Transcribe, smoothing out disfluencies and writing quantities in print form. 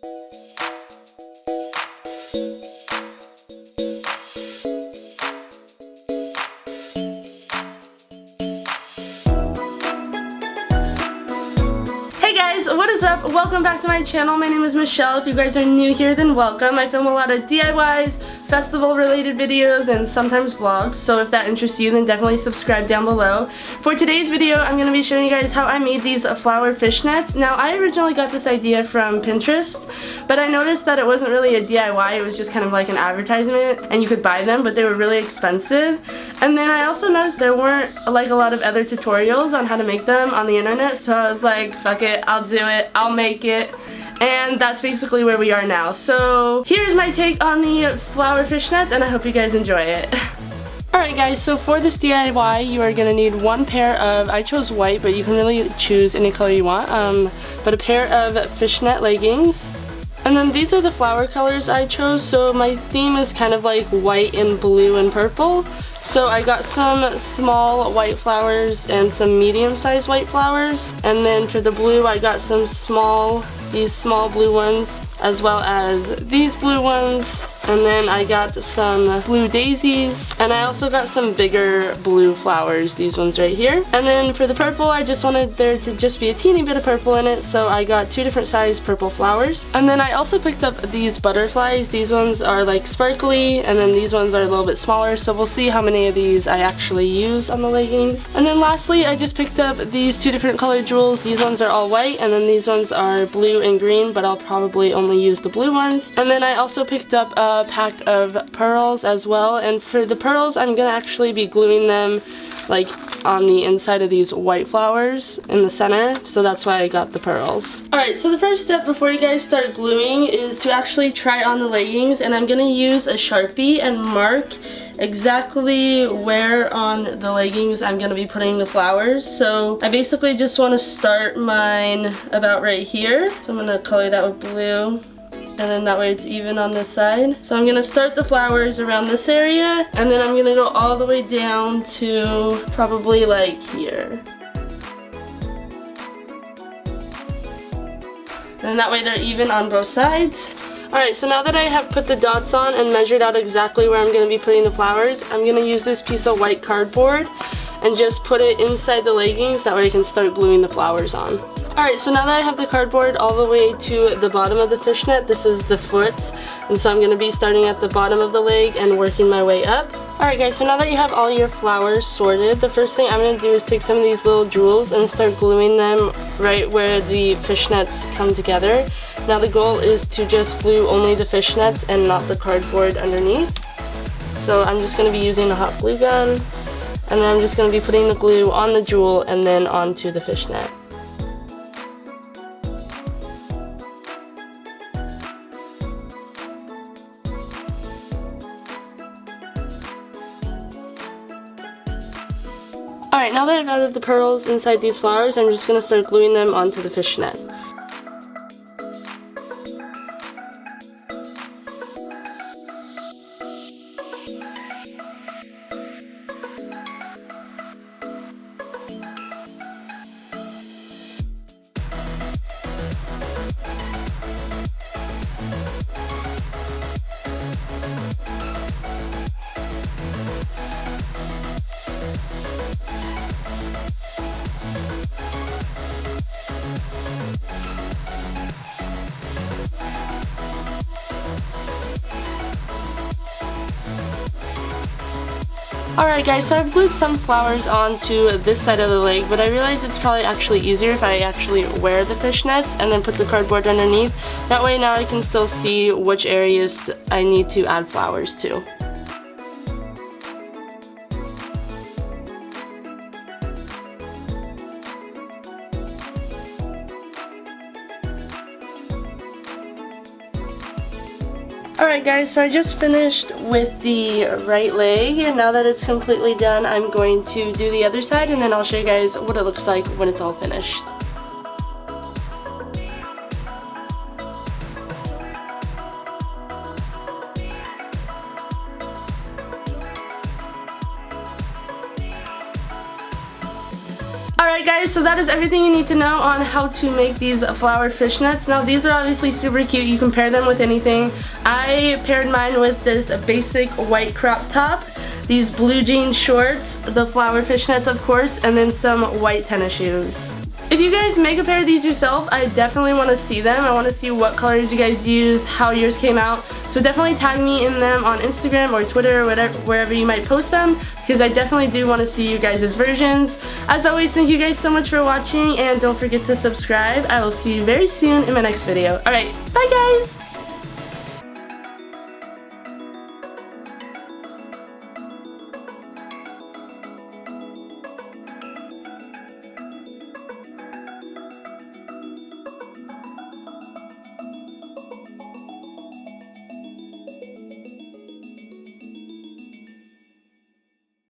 Hey guys, what is up? Welcome back to my channel. My name is Michelle. If you guys are new here, then welcome. I film a lot of DIYs, festival related videos, and sometimes vlogs, so if that interests you, then definitely subscribe down below. For today's video, I'm going to be showing you guys how I made these flower fishnets. Now, I originally got this idea from Pinterest, but I noticed that it wasn't really a DIY, it was just kind of like an advertisement, and you could buy them, but they were really expensive. And then I also noticed there weren't like a lot of other tutorials on how to make them on the internet, so I was like, fuck it, I'll do it, I'll make it. And that's basically where we are now. So here's my take on the flower fishnets, and I hope you guys enjoy it. Alright guys, so for this DIY you are going to need one pair of, I chose white, but you can really choose any color you want, but a pair of fishnet leggings. And then these are the flower colors I chose, so my theme is kind of like white and blue and purple. So I got some small white flowers and some medium-sized white flowers, and then for the blue I got some these small blue ones, as well as these blue ones, and then I got some blue daisies, and I also got some bigger blue flowers, these ones right here. And then for the purple, I just wanted there to just be a teeny bit of purple in it, so I got two different size purple flowers. And then I also picked up these butterflies. These ones are like sparkly, and then these ones are a little bit smaller, so we'll see how many of these I actually use on the leggings. And then lastly, I just picked up these two different colored jewels. These ones are all white, and then these ones are blue and green, but I'll probably only use the blue ones. And then I also picked up a pack of pearls as well, and for the pearls I'm gonna actually be gluing them like on the inside of these white flowers in the center, so that's why I got the pearls. Alright, so the first step before you guys start gluing is to actually try on the leggings, and I'm gonna use a Sharpie and mark exactly where on the leggings I'm gonna be putting the flowers. So I basically just want to start mine about right here, so I'm gonna color that with blue, and then that way it's even on this side. So I'm gonna start the flowers around this area, and then I'm gonna go all the way down to probably like here. And that way they're even on both sides. Alright, so now that I have put the dots on and measured out exactly where I'm going to be putting the flowers, I'm going to use this piece of white cardboard and just put it inside the leggings, that way I can start gluing the flowers on. Alright, so now that I have the cardboard all the way to the bottom of the fishnet, this is the foot, and so I'm going to be starting at the bottom of the leg and working my way up. Alright guys, so now that you have all your flowers sorted, the first thing I'm going to do is take some of these little jewels and start gluing them right where the fishnets come together. Now the goal is to just glue only the fishnets and not the cardboard underneath. So I'm just going to be using a hot glue gun, and then I'm just going to be putting the glue on the jewel and then onto the fishnet. Alright, now that I've added the pearls inside these flowers, I'm just going to start gluing them onto the fishnets. Alright guys, so I've glued some flowers onto this side of the leg, but I realized it's probably actually easier if I actually wear the fishnets and then put the cardboard underneath. That way now I can still see which areas I need to add flowers to. Alright guys, so I just finished with the right leg, and now that it's completely done, I'm going to do the other side, and then I'll show you guys what it looks like when it's all finished. Alright guys, so that is everything you need to know on how to make these flower fishnets. Now these are obviously super cute. You can pair them with anything. I paired mine with this basic white crop top, these blue jean shorts, the flower fishnets of course, and then some white tennis shoes. If you guys make a pair of these yourself, I definitely want to see them. I want to see what colors you guys used, how yours came out. So definitely tag me in them on Instagram or Twitter or whatever, wherever you might post them, because I definitely do want to see you guys' versions. As always, thank you guys so much for watching, and don't forget to subscribe. I will see you very soon in my next video. Alright, bye guys!